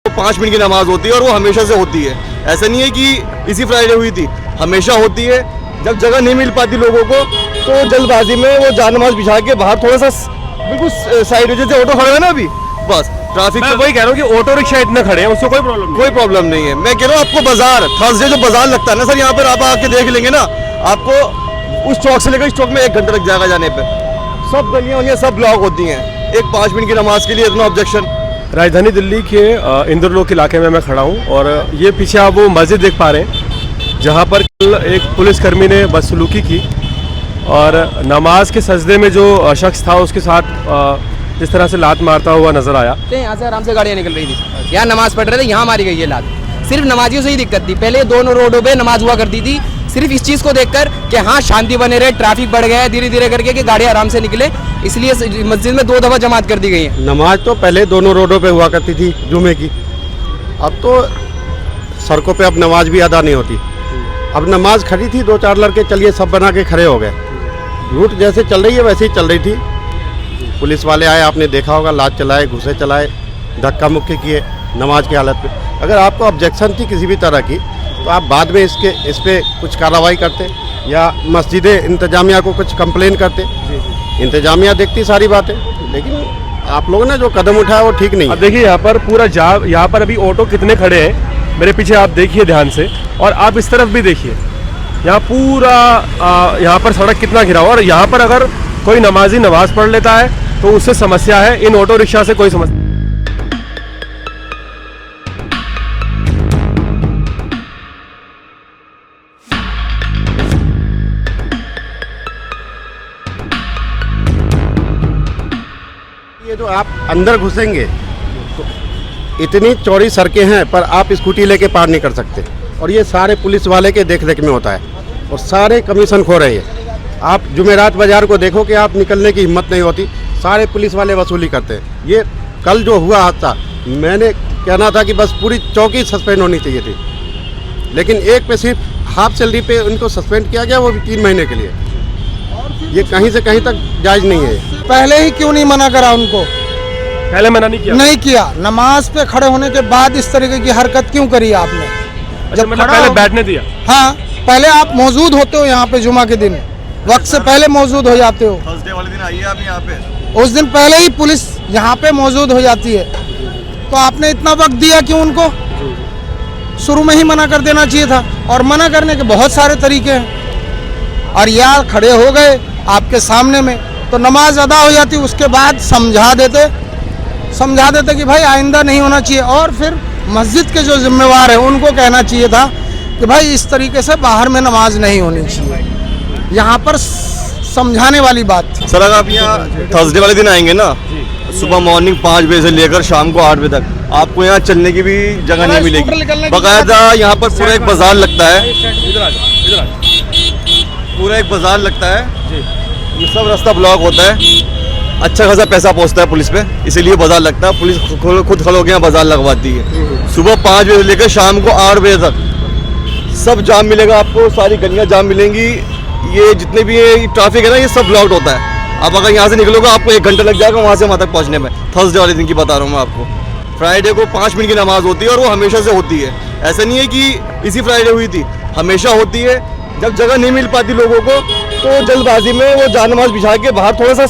5 minute की नमाज होती है और वो हमेशा से होती है। ऐसा नहीं है कि इसी फ्राइडे हुई थी, हमेशा होती है। जब जगह नहीं मिल पाती लोगों को तो जल्दबाजी में वो जान नमाज बिछा के बाहर थोड़ा सा बिल्कुल साइड, जैसे ऑटो खड़े हैं ना अभी, बस ट्रैफिक मैं वही कह रहा हूँ कि ऑटो रिक्शा इतने खड़े हैं, उससे कोई प्रॉब्लम नहीं है। मैं कह रहा हूँ आपको बाजार थर्सडे जो बाजार लगता है ना सर, यहाँ पर आप आके देख लेंगे ना, आपको उस चौक से लेकर इस चौक में 1 घंटा लग जाएगा जाने पे। सब गलियाँ वलियाँ सब ब्लॉक होती हैं, एक 5 मिनट की नमाज के लिए इतना ऑब्जेक्शन। राजधानी दिल्ली के इंद्रलोक इलाके में मैं खड़ा हूँ और ये पीछे आप वो मस्जिद देख पा रहे हैं जहाँ पर कल एक पुलिसकर्मी ने बदसलूकी की और नमाज के सजदे में जो शख्स था उसके साथ इस तरह से लात मारता हुआ नजर आया। यहाँ से आराम से गाड़ियाँ निकल रही थी, यहाँ नमाज पढ़ रहे थे, यहाँ मारी गई ये लात। सिर्फ नमाजियों से ही दिक्कत थी, पहले दोनों रोडों पे नमाज हुआ करती थी, सिर्फ इस चीज़ को देखकर कि हाँ शांति बने रहे, ट्रैफिक बढ़ गया है धीरे धीरे करके कि गाड़ी आराम से निकले, इसलिए मस्जिद में 2 दफ़ा जमात कर दी गई है। नमाज तो पहले दोनों रोडों पे हुआ करती थी जुमे की, अब तो सड़कों पे अब नमाज भी अदा नहीं होती। अब नमाज खड़ी थी, 2-4 लड़के चलिए सब बना के खड़े हो गए, रूट जैसे चल रही है वैसे ही चल रही थी। पुलिस वाले आए, आपने देखा होगा, लात चलाए, घुसे चलाए, धक्का मुक्की किए नमाज की हालत में। अगर आपको ऑब्जेक्शन थी किसी भी तरह की तो आप बाद में इस पे कुछ कार्रवाई करते या मस्जिद इंतजामिया को कुछ कंप्लेन करते। इंतजामिया देखती सारी बातें, लेकिन आप लोगों ने जो कदम उठाया वो ठीक नहीं है। अब देखिए यहाँ पर पूरा जाम, यहाँ पर अभी ऑटो कितने खड़े हैं मेरे पीछे आप देखिए ध्यान से, और आप इस तरफ भी देखिए, यहाँ पूरा यहाँ पर सड़क कितना घिरा हुआ। और यहाँ पर अगर कोई नमाजी नमाज पढ़ लेता है तो उससे समस्या है, इन ऑटो रिक्शा से कोई समस्या। ये जो आप अंदर घुसेंगे तो इतनी चौड़ी सड़कें हैं पर आप स्कूटी लेके पार नहीं कर सकते, और ये सारे पुलिस वाले के देख रेख में होता है और सारे कमीशन खो रहे हैं। आप जुमेरात बाजार को देखो कि आप निकलने की हिम्मत नहीं होती, सारे पुलिस वाले वसूली करते हैं। ये कल जो हुआ हादसा, मैंने कहना था कि बस पूरी चौकी सस्पेंड होनी चाहिए थी, लेकिन एक पे सिर्फ हाफ सैलरी पे उनको सस्पेंड किया गया, वो भी 3 महीने के लिए। ये कहीं से कहीं तक जायज़ नहीं है। पहले ही क्यों नहीं मना करा उनको? पहले मना नहीं किया। नमाज पे खड़े होने के बाद इस तरीके की हरकत क्यों करी आपने? जब मतलब पहले बैठने दिया। हाँ, पहले आप मौजूद होते हो यहाँ पे, जुमा के दिन वक्त से पहले मौजूद हो जाते हो। थर्सडे वाले दिन आइए आप यहाँ पे, उस दिन पहले ही पुलिस यहाँ पे मौजूद हो जाती है, तो आपने इतना वक्त दिया क्यों उनको? शुरू में ही मना कर देना चाहिए था। और मना करने के बहुत सारे तरीके हैं, और यार खड़े हो गए आपके सामने में तो नमाज अदा हो जाती, उसके बाद समझा देते कि भाई आइंदा नहीं होना चाहिए। और फिर मस्जिद के जो जिम्मेवार हैं उनको कहना चाहिए था कि भाई इस तरीके से बाहर में नमाज नहीं होनी चाहिए। यहाँ पर समझाने वाली बात थी। सर अगर आप यहाँ थर्सडे वाले दिन आएंगे ना, सुबह मॉर्निंग 5 बजे से लेकर शाम को 8 बजे तक आपको यहाँ चलने की भी जगह नहीं मिलेगी। बाकायदा यहाँ पर पूरा एक बाजार लगता है, पूरा एक बाजार लगता है, ये सब रास्ता ब्लॉक होता है, अच्छा खासा पैसा पहुँचता है पुलिस पे, इसीलिए बाजार लगता है। पुलिस खुद खड़े होकर यहाँ बाजार लगवाती है। सुबह 5 बजे से लेकर शाम को 8 बजे तक सब जाम मिलेगा आपको, सारी गलियाँ जाम मिलेंगी। ये जितने भी ये ट्रैफिक है ना, ये सब ब्लॉक्ड होता है। आप अगर यहाँ से निकलोगे आपको 1 घंटा लग जाएगा वहाँ से वहाँ तक पहुँचने में। थर्सडे वाले दिन की बता रहा हूँ मैं आपको। फ्राइडे को 5 मिनट की नमाज होती है और वो हमेशा से होती है। ऐसा नहीं है कि इसी फ्राइडे हुई थी, हमेशा होती है। जब जगह नहीं मिल पाती लोगों को तो जल्दबाजी में वो जान नमाज बिछा के बाहर थोड़ा सा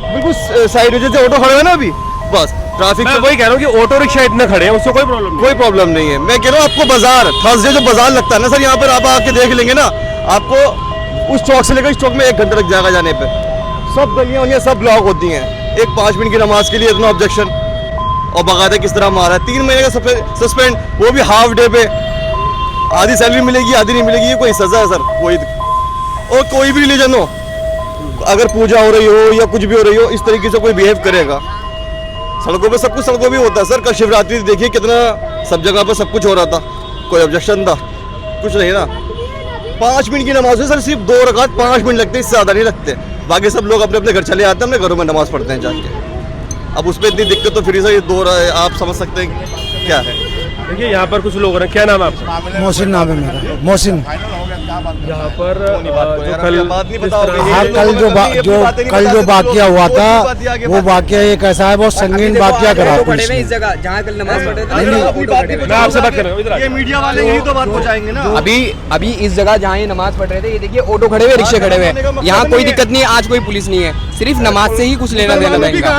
बिल्कुल साइड, जैसे ऑटो खड़े हैं ना अभी, बस ट्रैफिक। मैं वही कह रहा हूँ कि ऑटो रिक्शा इतने खड़े हैं, उससे कोई प्रॉब्लम नहीं है। मैं कह रहा हूँ आपको बाजार थर्सडे जो बाजार लगता है ना सर, यहाँ पर आप आके देख लेंगे ना, आपको उस चौक से लेकर इस चौक में 1 घंटा लग जाएगा जाने पे। सब गलियाँ वलियाँ सब ब्लॉक होती हैं, एक 5 मिनट की नमाज के लिए इतना ऑब्जेक्शन। और बाकायदा किस तरह मारा है, 3 महीने का सस्पेंड, वो भी हाफ डे पे। आधी सैलरी मिलेगी आधी नहीं मिलेगी, ये कोई सजा है सर? कोई भी रिलीजन हो, अगर पूजा हो रही हो या कुछ भी हो रही हो, इस तरीके से कोई बिहेव करेगा। सड़कों पे सब कुछ सड़कों पे होता है सर। कल शिवरात्रि देखिए कितना सब जगह पर सब कुछ हो रहा था, कोई ऑब्जेक्शन था? कुछ नहीं ना। 5 मिनट की नमाज है सर, सिर्फ 2 रकात 5 मिनट लगते हैं, इससे ज़्यादा नहीं लगते। बाकी सब लोग अपने अपने घर चले आते हैं, अपने घरों में नमाज पढ़ते हैं जाके। अब उस पर इतनी दिक्कत तो फिर सर ये 2 आप समझ सकते हैं क्या है। देखिए यहाँ पर कुछ लोग हैं, क्या नाम है आपका? मोहसिन नाम है मेरा, मोहसिन। यहाँ पर जो कल हाँ, कल जो वाकया हुआ था वो वाकया एक ऐसा है, बहुत संगीन वाकया करा पुलिस ने। इस जगह जहाँ कल नमाज पढ़ रहे थे, मैं आपसे बात कर रहा हूँ, इधर ये मीडिया वाले यही तो बात पहुंचाएंगे ना। अभी इस जगह जहाँ ये नमाज पढ़ रहे थे, ये देखिए ऑटो खड़े हुए, रिक्शे खड़े हुए, यहाँ कोई दिक्कत नहीं है, आज कोई पुलिस नहीं है, सिर्फ नमाज से ही कुछ लेना देना था इनका।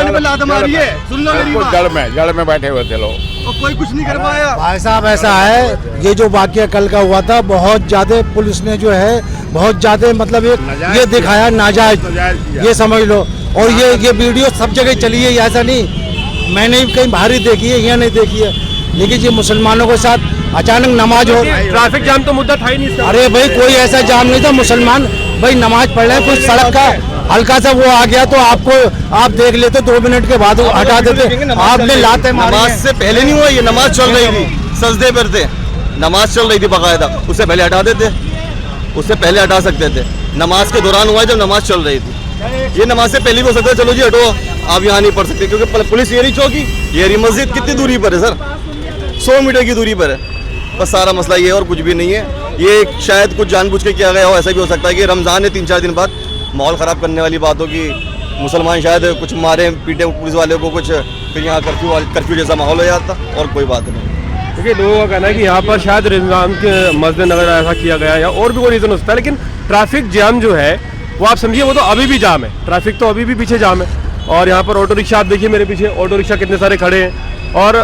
जड़ में बैठे हुए थे लोग, कोई कुछ नहीं कर पाया। भाई साहब ऐसा है, ये जो वाकया कल का हुआ था, बहुत ज्यादा पुलिस ने जो है बहुत ज्यादा मतलब ये दिखाया नाजायज, ये समझ लो। और ये वीडियो सब जगह चली है, ऐसा नहीं मैंने कहीं बाहर ही देखी है, यहाँ नहीं देखी है, लेकिन ये मुसलमानों के साथ अचानक नमाज हो। ट्रैफिक जाम तो मुद्दा था ही नहीं इसका। अरे भाई कोई ऐसा जाम नहीं था, मुसलमान भाई नमाज पढ़ रहे हैं, कुछ सड़क का हल्का सा वो आ गया तो आप देख लेते, 2 मिनट के बाद वो हटा देते, आपने लाते मारी। नमाज से पहले नहीं हुआ, ये नमाज चल रही थी, सजदे पर थे, नमाज चल रही थी बकायदा, उससे पहले हटा देते, उससे पहले हटा सकते थे। नमाज के दौरान हुआ जब नमाज चल रही थी, ये नमाज से पहले भी हो सकता है, चलो जी हटो आप यहाँ नहीं पढ़ सकते, क्योंकि पुलिस ये नहीं चौकी, ये मस्जिद कितनी दूरी पर है सर, 100 मीटर की दूरी पर है। बस सारा मसला ये है और कुछ भी नहीं है। ये शायद कुछ जानबूझ के किया गया हो, ऐसा भी हो सकता है कि रमज़ान है, 3-4 दिन बाद माहौल ख़राब करने वाली बात हो कि मुसलमान शायद कुछ मारे पीटे पुलिस वाले को, कुछ फिर यहाँ कर्फ्यू जैसा माहौल हो जाता, और कोई बात नहीं। देखिए लोगों का कहना है कि यहाँ पर शायद रमजान के मद्देनजर ऐसा किया गया या और भी कोई रीज़न हो सकता है, लेकिन ट्रैफिक जाम जो है वो आप समझिए वो तो अभी भी जाम है, ट्रैफिक तो अभी भी पीछे जाम है। और यहाँ पर ऑटो रिक्शा आप देखिए, मेरे पीछे ऑटो रिक्शा कितने सारे खड़े हैं, और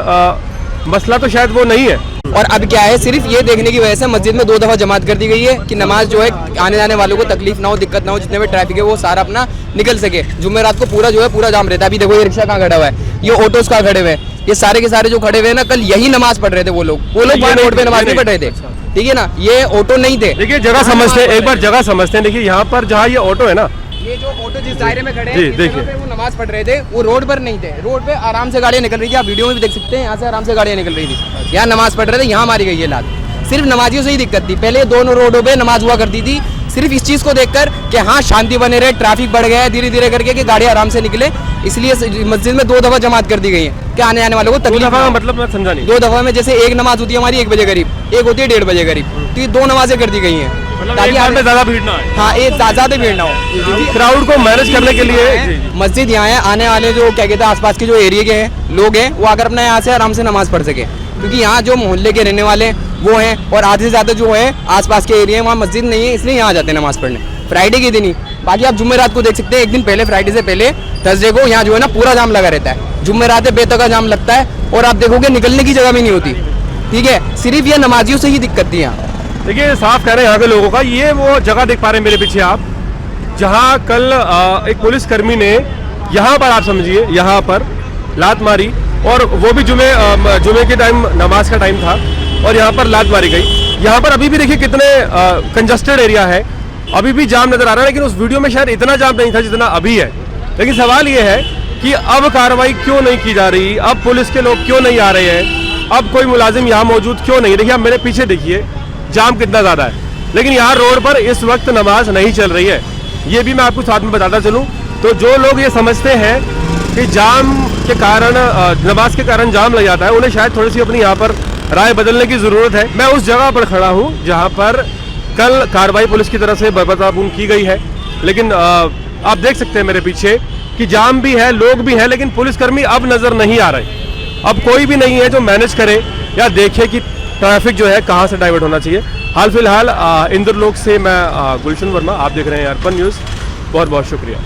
मसला तो शायद वो नहीं है। और अब क्या है, सिर्फ ये देखने की वजह से मस्जिद में 2 दफा जमात कर दी गई है कि नमाज जो है आने जाने वालों को तकलीफ ना हो, दिक्कत ना हो, जितने भी ट्रैफिक है वो सारा अपना निकल सके। जुमेरात को पूरा जो है पूरा जाम रहता है। अभी देखो ये रिक्शा कहाँ खड़ा हुआ है, ये ऑटोस कहाँ खड़े हुए हैं, ये सारे के सारे जो खड़े हुए हैं ना, कल यही नमाज पढ़ रहे थे वो लोग वहाँ रोड पे नमाज नहीं पढ़ रहे थे, ठीक है ना, ये ऑटो नहीं थे। देखिए जगह समझते हैं, एक बार जगह समझते हैं। देखिए यहाँ पर जहाँ ये ऑटो है ना, ये जो ऑटो जिस दायरे में खड़े हैं, जी, इस देखिए। जगह पे वो नमाज पढ़ रहे थे, वो रोड पर नहीं थे, रोड पे आराम से गाड़ियां निकल रही थी, आप वीडियो में भी देख सकते हैं, यहाँ से आराम से गाड़ियां निकल रही थी, यहाँ नमाज पढ़ रहे थे, यहाँ मारी गई ये लात। सिर्फ नमाजियों से ही दिक्कत थी, पहले दोनों रोडों पे नमाज हुआ करती थी, सिर्फ इस चीज को देखकर कि हाँ शांति बने रहे, ट्रैफिक बढ़ गया है धीरे धीरे करके कि गाड़ी आराम से निकले, इसलिए मस्जिद में 2 दफा जमात कर दी गई है कि आने जाने वालों को तकलीफ ना हो। मतलब मैं समझा नहीं। 2 दफा में जैसे एक नमाज होती है हमारी 1 बजे करीब, एक होती है 1:30 बजे करीब, तो ये 2 नमाजें कर दी गई हैं ताकि में ज्यादा भीड़ ना आए। हाँ एक ज्यादा भीड़ ना हो। क्राउड को मैनेज करने के लिए मस्जिद यहाँ है, आने वाले जो क्या कहते हैं आसपास के जो एरिया के हैं लोग हैं, वो आकर अपना यहाँ से आराम से नमाज पढ़ सके, क्योंकि यहाँ जो मोहल्ले के रहने वाले वो हैं और आधे से ज़्यादा जो है आसपास के एरिया है वहाँ मस्जिद नहीं है, इसलिए यहाँ जाते हैं नमाज पढ़ने फ्राइडे के दिन ही। बाकी आप जुम्मेरात को देख सकते हैं, एक दिन पहले फ्राइडे से पहले थर्सडे को यहाँ जो है ना पूरा जाम लगा रहता है, जुम्मेरात बेतका जाम लगता है और आप देखोगे निकलने की जगह भी नहीं होती, ठीक है, सिर्फ ये नमाजियों से ही दिक्कत थी यहाँ। देखिए साफ कह रहे हैं यहाँ के लोगों का, ये वो जगह देख पा रहे हैं मेरे पीछे आप, जहाँ कल एक पुलिसकर्मी ने यहाँ पर आप समझिए यहाँ पर लात मारी, और वो भी जुमे के टाइम नमाज का टाइम था और यहाँ पर लात मारी गई। यहाँ पर अभी भी देखिए कितने कंजस्टेड एरिया है, अभी भी जाम नजर आ रहा है, लेकिन उस वीडियो में शायद इतना जाम नहीं था जितना अभी है। लेकिन सवाल ये है कि अब कार्रवाई क्यों नहीं की जा रही, अब पुलिस के लोग क्यों नहीं आ रहे हैं, अब कोई मुलाजिम यहाँ मौजूद क्यों नहीं है। देखिए आप मेरे पीछे देखिए जाम कितना ज़्यादा है, लेकिन यहाँ रोड पर इस वक्त नमाज नहीं चल रही है। ये भी मैं आपको साथ में बताता चलूँ, तो जो लोग ये समझते हैं कि जाम के कारण नमाज के कारण जाम लग जाता है, उन्हें शायद थोड़ी सी अपनी यहाँ पर राय बदलने की ज़रूरत है। मैं उस जगह पर खड़ा हूँ जहाँ पर कल कार्रवाई पुलिस की तरफ से बर्बादापूर्ण की गई है, लेकिन आप देख सकते हैं मेरे पीछे कि जाम भी है, लोग भी हैं, लेकिन पुलिसकर्मी अब नज़र नहीं आ रहे। अब कोई भी नहीं है जो मैनेज करे या देखे कि ट्रैफिक जो है कहाँ से डाइवर्ट होना चाहिए। हाल फिलहाल इंद्रलोक से मैं गुलशन वर्मा, आप देख रहे हैं अर्पण न्यूज़, बहुत बहुत शुक्रिया।